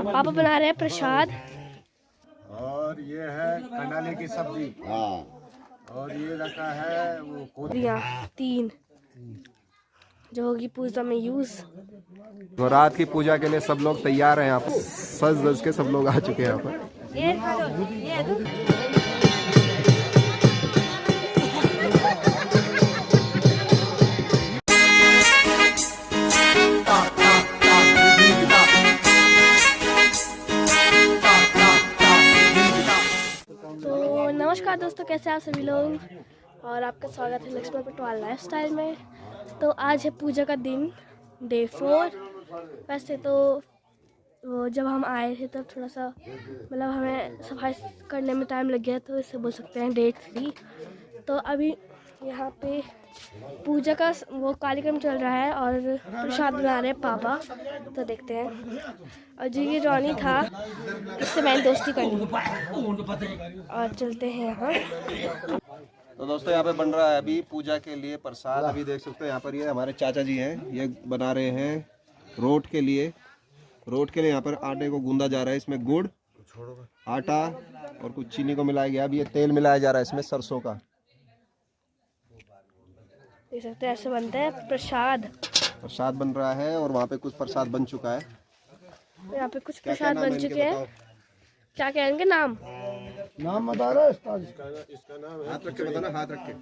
पापा बना रहे हैं प्रसाद। और ये है कंडाले की सब्जी। और ये रखा है वो कोरिया 3 जो होगी पूजा में यूज। तो रात की पूजा के लिए सब लोग तैयार हैं यहाँ पर, सज धज के सब लोग आ चुके हैं यहाँ पर। तो नमस्कार दोस्तों, कैसे आप सभी लोग, और आपका स्वागत है लक्ष्मण पटवाल लाइफस्टाइल में। तो आज है पूजा का दिन, डे 4। वैसे तो वो जब हम आए थे तब थोड़ा सा मतलब हमें सफाई करने में टाइम लग गया, तो इसे बोल सकते हैं डे 3। तो अभी यहाँ पे पूजा का वो कार्यक्रम चल रहा है और प्रसाद बना रहे हैं पापा। तो देखते हैं। और जो ये रॉनी था, इससे मैंने दोस्ती कर ली और चलते हैं यहाँ। तो दोस्तों यहाँ पे बन रहा है अभी पूजा के लिए प्रसाद। अभी देख सकते हो यहाँ पर ये हमारे चाचा जी हैं, ये बना रहे हैं रोट के लिए। यहाँ पर आटे को गूंदा जा रहा है, इसमें गुड़, आटा और कुछ चीनी को मिलाया गया। अभी ये तेल मिलाया जा रहा है इसमें सरसों का। देख सकते हैं ऐसे बनता है प्रसाद बन रहा है। और वहाँ पे कुछ प्रसाद बन चुका है। यहाँ पे कुछ प्रसाद बन चुके हैं। क्या क्या इनके नाम बता रहा है इसका नाम है, हाथ रख के बताना, हाथ रख के।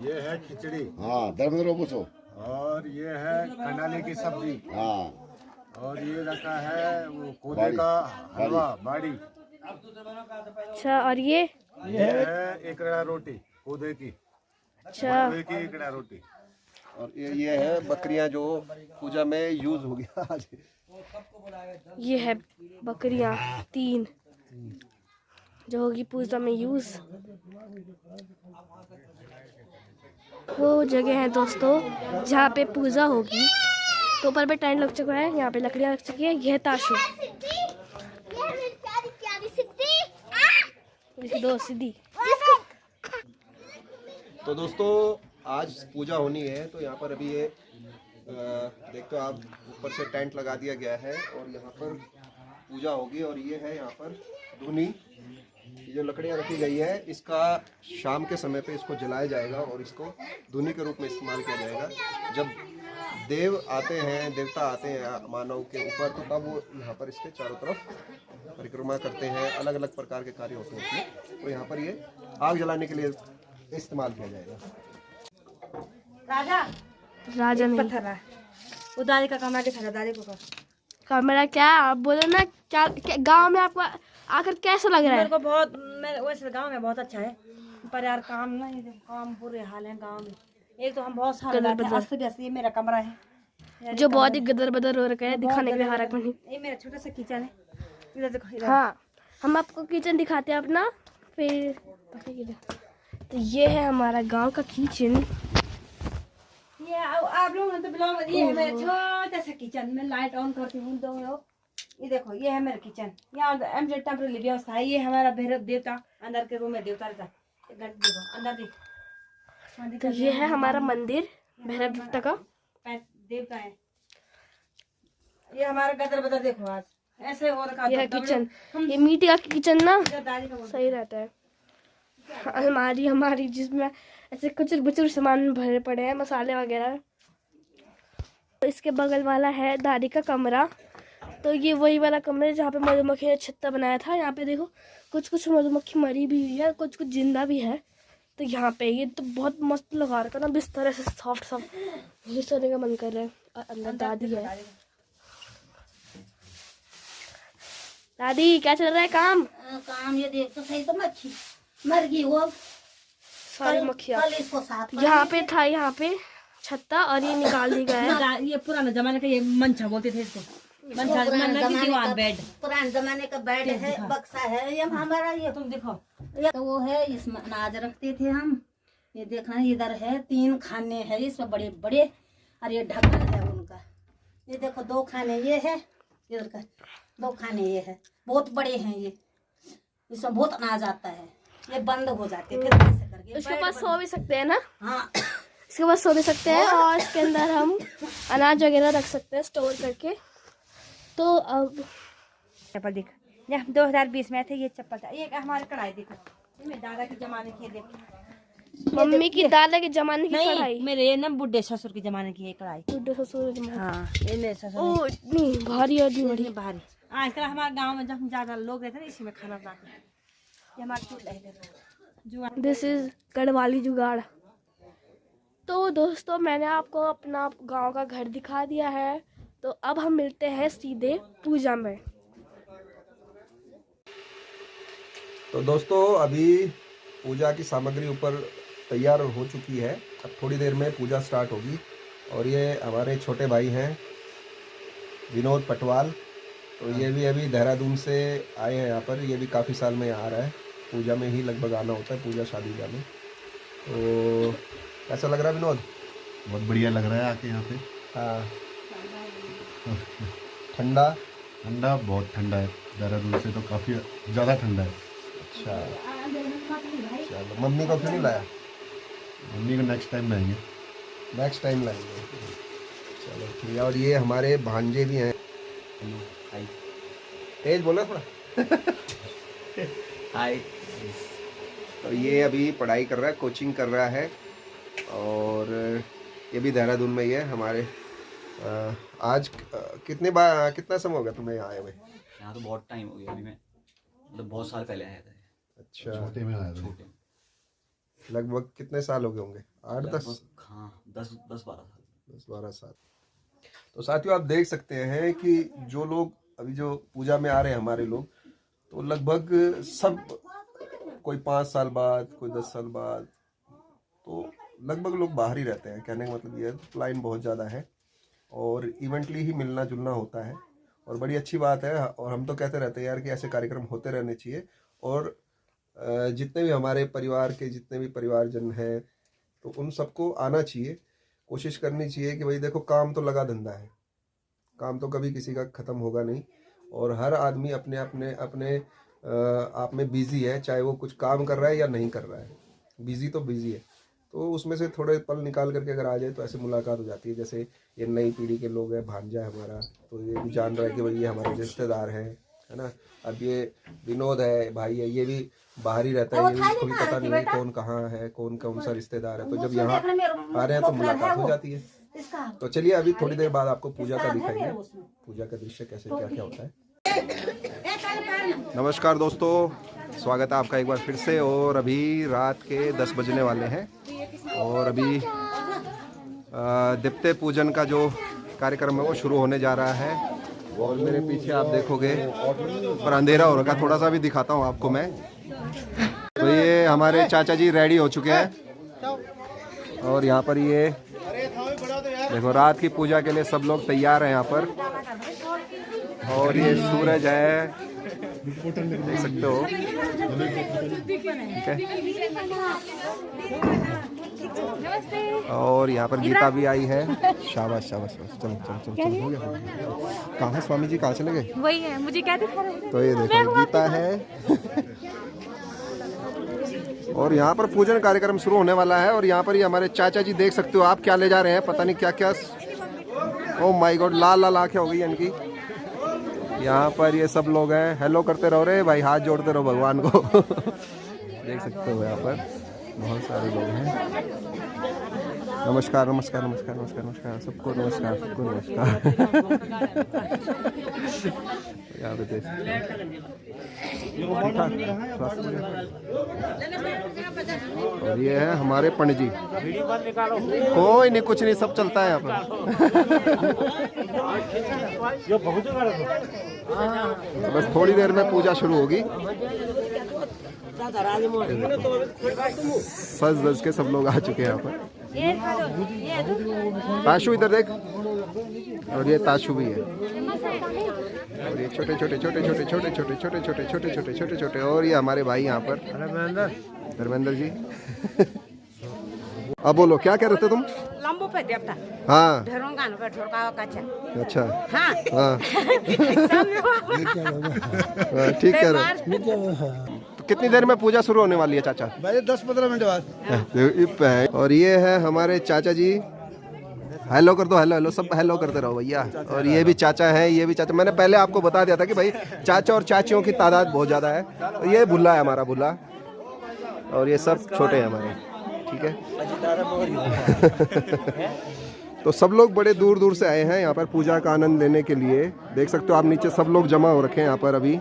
ये है खिचड़ी। हाँ, और ये है कंडाले की सब्जी। हाँ। और ये रखा है वो कोदे का हलवा बाड़ी। अच्छा, और ये है एकड़ा रोटी कोदे की। अच्छा, एकड़ा रोटी। और ये है बकरियां जो पूजा में यूज हो गया आज। ये है बकरियां 3 जो होगी पूजा में यूज। वो जगह है दोस्तों जहाँ पे पूजा होगी। तो ऊपर पे टेंट लग चुका है, यहाँ पे लकड़ियाँ लग चुकी है। यह है ताशू, दो सीधी। तो दोस्तों आज पूजा होनी है, तो यहाँ पर अभी ये देखते हो आप, ऊपर से टेंट लगा दिया गया है और यहाँ पर पूजा होगी। और ये है यहाँ पर धुनी, ये जो लकड़ियाँ रखी गई है, इसका शाम के समय पे इसको जलाया जाएगा और इसको धुनी के रूप में इस्तेमाल किया जाएगा। जब देवता आते हैं मानव के ऊपर, तो तब वो यहाँ पर इसके चारों तरफ परिक्रमा करते हैं। अलग अलग प्रकार के कार्य होते हैं, तो यहाँ पर ये आग जलाने के लिए इस्तेमाल किया जाएगा। राजा नहीं, पत्थर है वो दादी का कमरा के था। दादी को कमरा क्या आप बोलो ना, क्या गांव में आपको आकर कैसा लग रहा है? मेरे को बहुत, मेरे वैसे गांव में बहुत अच्छा है, पर यार काम ना, ये काम बुरे हाल है गांव में। एक तो हम बहुत सारे ये मेरा कमरा है जो बहुत ही गदर बदर हो रखा है, दिखाने के लिए हारक में। ये मेरा छोटा सा किचन है, इधर देखो। हाँ, हम आपको किचन दिखाते हैं अपना फिर। तो ये है हमारा गांव का किचन। ये आप लोग तो बिलोंग, ये है मेरा छोटा सा किचन। मैं लाइट ऑन करती हूँ तो ये देखो, ये है मेरा किचन। यहाँ टेम्परेरी व्यवस्था है। ये हमारा भैरव देवता अंदर के रूम में देवता रहता है। देखो अंदर देख। तो ये है हमारा मंदिर, भैरव देवता का देवता है। ये हमारा गदर बदर देखो, आज ऐसे हो रखा। ये किचन, ये मिट्टी का किचन ना सही रहता है। हमारी जिसमें ऐसे कुछ बुचुर सामान भरे पड़े हैं, मसाले वगैरह। तो इसके बगल वाला है दादी का कमरा। तो ये वही वाला कमरा है जहाँ पे मधुमक्खी ने छत्ता बनाया था। यहाँ पे देखो कुछ मधुमक्खी मरी भी हुई है, कुछ जिंदा भी है। तो यहाँ पे ये तो बहुत मस्त लगा रखा ना, बिस्तर ऐसे सॉफ्ट सोने का मन कर रहा है। और अंदर दादी है। दादी क्या चल रहा है काम? काम ये देख तो सही, तो मच्छी मर गई वो सारी मक्खियाँ। यहाँ पे था, यहाँ पे छत्ता, और ये निकाल दी गया है। ये पुराने जमाने का ये मंचा बोलते थे इसको। दीवान बेड, पुराने जमाने का बेड है, बक्सा है ये हमारा। ये तुम देखो, ये तो वो है, इसमें अनाज रखते थे हम। ये देखना, इधर है 3 खाने हैं इसमें बड़े बड़े, और ये ढक्कन है उनका। ये देखो 2 खाने ये है, इधर का 2 खाने ये है, बहुत बड़े हैं ये। इसमें बहुत अनाज आता है। ये बंद हो जाते फिर ऐसे करके। इसके पास सो भी सकते हैं ना? हाँ, इसके पास सो भी सकते हैं, और इसके अंदर हम अनाज वगैरह रख सकते हैं स्टोर करके। तो अब चप्पल दिख, ये 2020 में थे, ये चप्पल था। ये हमारे कढ़ाई देखो, ये मेरे दादा के जमाने की है, देखो मम्मी की दादा के जमाने की कढ़ाई। नहीं, मेरे ये ना बुढ़े ससुर के जमाने की है कढ़ाई। बुढ़े ससुर के जमाने। हाँ, ये मेरे ससुर। ओ इतनी भारी और इतनी बड़ी। भारी। आजकल हमारे गांव में जब ज्यादा लोग रहते हैं इसी में खाना बनाते हैं। ये हमारे चूल्हे है। दिस इज गढ़वाली जुगाड़। तो दोस्तों मैंने आपको अपना गांव का घर दिखा दिया है, तो अब हम मिलते हैं सीधे पूजा में। तो दोस्तों अभी पूजा की सामग्री ऊपर तैयार हो चुकी है। अब थोड़ी देर में पूजा स्टार्ट होगी। और ये हमारे छोटे भाई हैं विनोद पटवाल, तो ये भी अभी देहरादून से आए हैं यहाँ पर। ये भी काफ़ी साल में यहाँ आ रहा है, पूजा में ही लगभग आना होता है, पूजा शादी का में। तो कैसा लग रहा है विनोद? बहुत बढ़िया लग रहा है आके यहाँ पे। हाँ, ठंडा ठंडा, बहुत ठंडा है। देहरादून से तो काफ़ी ज़्यादा ठंडा है। अच्छा, चलो मम्मी को क्यों नहीं लाया? मम्मी को नेक्स्ट टाइम लाएंगे। नेक्स्ट टाइम लाएंगे। चलो ठीक है। और ये हमारे भांजे भी हैं। तेज बोलो थोड़ा। हाय। तो ये अभी पढ़ाई कर रहा है, कोचिंग कर रहा है। और ये भी देहरादून में ही है हमारे। आज कितना समय हो गया तुम्हें यहाँ आए हुए? यहाँ तो बहुत टाइम हो गया, अभी मैं मतलब बहुत साल पहले आया था। अच्छा, छोटे में आया था। छोटे, लगभग कितने साल हो गए होंगे? 8-10? हाँ 10-12 साल। 10-12 साल। तो साथियों आप देख सकते हैं कि जो लोग अभी जो पूजा में आ रहे हैं हमारे लोग, तो लगभग सब, कोई 5 साल बाद, कोई 10 साल बाद, तो लगभग लोग बाहर ही रहते हैं। कहने का मतलब ये है, लाइन बहुत ज़्यादा है और इवेंटली ही मिलना जुलना होता है और बड़ी अच्छी बात है। और हम तो कहते रहते हैं यार कि ऐसे कार्यक्रम होते रहने चाहिए। और जितने भी हमारे परिवार के जितने भी परिवारजन हैं, तो उन सबको आना चाहिए, कोशिश करनी चाहिए कि भाई देखो काम तो लगा धंधा है, काम तो कभी किसी का ख़त्म होगा नहीं। और हर आदमी अपने अपने अपने आप में बिज़ी है, चाहे वो कुछ काम कर रहा है या नहीं कर रहा है, बिज़ी तो बिज़ी है। तो उसमें से थोड़े पल निकाल करके अगर आ जाए तो ऐसे मुलाकात हो जाती है। जैसे ये नई पीढ़ी के लोग हैं, भांजा है हमारा, तो ये भी जान रहा है कि भाई ये हमारे रिश्तेदार हैं, है ना। अब ये विनोद है भाई है, ये भी बाहर ही रहता है, ये भी इसको भी पता नहीं है कौन कहाँ है, कौन कौन सा रिश्तेदार है। तो जब यहाँ आ रहे हैं तो मुलाकात हो जाती है। तो चलिए अभी थोड़ी देर बाद आपको पूजा का दिखाएंगे, पूजा का दृश्य कैसे क्या क्या होता है। नमस्कार दोस्तों, स्वागत है आपका एक बार फिर से। और अभी रात के 10 बजने वाले हैं और अभी दिप्ते पूजन का जो कार्यक्रम है वो शुरू होने जा रहा है। और मेरे पीछे आप देखोगे पर अंधेरा हो रखा, थोड़ा सा भी दिखाता हूँ आपको मैं। तो ये हमारे चाचा जी रेडी हो चुके हैं और यहाँ पर ये देखो रात की पूजा के लिए सब लोग तैयार हैं यहाँ पर। और ये सूरज है, देख सकते हो, ठीक है। और यहाँ पर गीता भी आई है। शाबाश शाबाश, चलो चलो चलो चलो, हो गया। कहाँ है स्वामी जी, कहाँ चले गए? वही है, मुझे क्या दिखा रहे हैं? तो ये देखो गीता है। और यहाँ पर पूजन कार्यक्रम शुरू होने वाला है। और यहाँ पर ही हमारे चाचा जी देख सकते हो आप क्या ले जा रहे हैं, पता नहीं क्या क्या। ओह माय गॉड, लाल लाल आंखें हो गई इनकी। यहाँ पर ये सब लोग हैं, हेलो करते रहो रे भाई, हाथ जोड़ते रहो भगवान को। देख सकते हो यहाँ पर बहुत सारे लोग हैं। नमस्कार नमस्कार नमस्कार नमस्कार नमस्कार सबको, नमस्कार सबको नमस्कार। यहाँ पे देख और ये है हमारे पंडित जी। कोई नहीं, कुछ नहीं, सब चलता है यहाँ पर। तो बस थोड़ी देर में पूजा शुरू होगी। सज धज के सब लोग आ चुके हैं यहाँ पर। ताशु इधर देख, और ये ताशु भी है। और ये छोटे छोटे छोटे छोटे छोटे छोटे छोटे छोटे छोटे छोटे छोटे छोटे और ये हमारे भाई यहाँ पर धर्मेंद्र जी। अब बोलो क्या कह रहे थे तुम? लंबो पे देवता। हाँ पे ठोका कच्चा। अच्छा हाँ हाँ ठीक कह रहे हो। तो कितनी देर में पूजा शुरू होने वाली है चाचा? भाई 10-15 मिनट बाद। और ये है हमारे चाचा जी हेलो कर दो, हेलो हेलो, सब हेलो करते रहो भैया। और ये भी चाचा हैं, ये भी चाचा। मैंने पहले आपको बता दिया था कि भाई चाचा और चाचियों की तादाद बहुत ज़्यादा है। और ये भुल्ला है हमारा भुल्ला, और ये सब छोटे हैं हमारे, ठीक है। तो सब लोग बड़े दूर दूर से आए हैं यहाँ पर पूजा का आनंद लेने के लिए। देख सकते हो आप नीचे सब लोग जमा हो रखे हैं यहाँ पर अभी।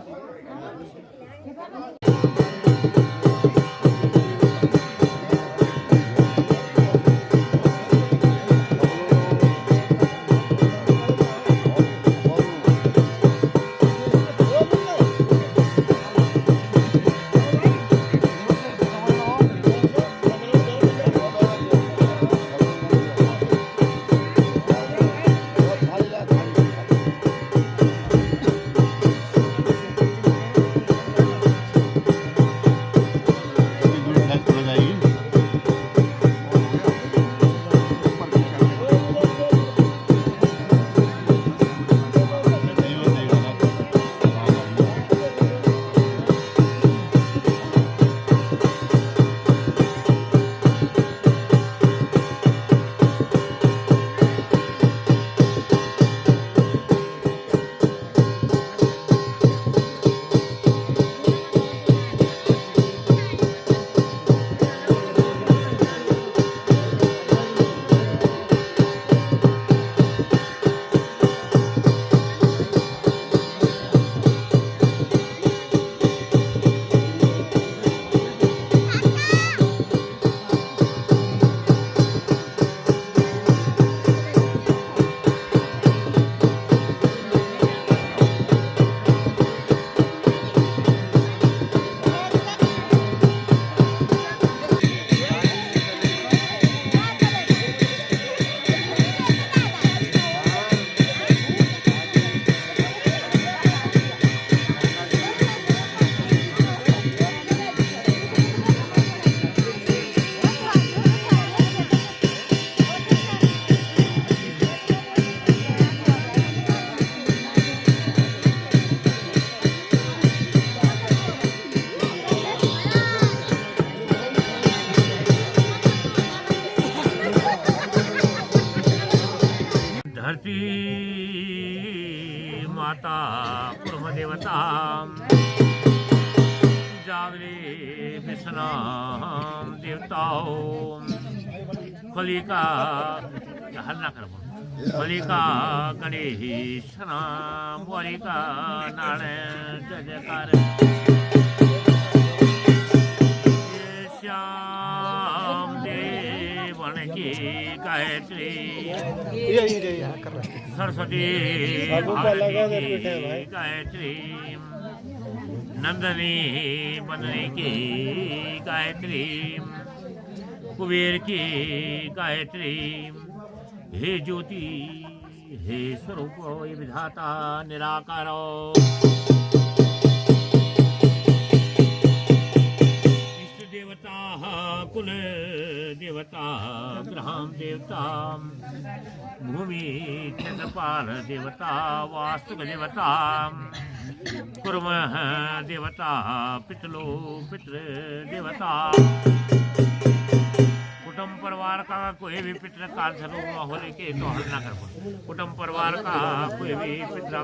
धरती माता कुर्म देवता जागरे विश्राम देवताओं खलिका हल्ला कर खलिका गणेश नाम वालिका नारायण जय जयकार श्याम देवन की गायत्री सरस्वती भारती की गायत्री नंदनी बंदनी की गायत्री कुबेर की गायत्री हे ज्योति हे स्वरूप हे विधाता निराकारो इष्ट देवता कुल देवता ग्रहाम देवता भूमि चंद्रपाल देवता वास्तुक देवता कुर्म देवता पितलो पितृ देवता कुटुंब परिवार का कोई भी पितृ कार्य होने के तो हल ना कर कुटुंब परिवार का कोई भी पितृ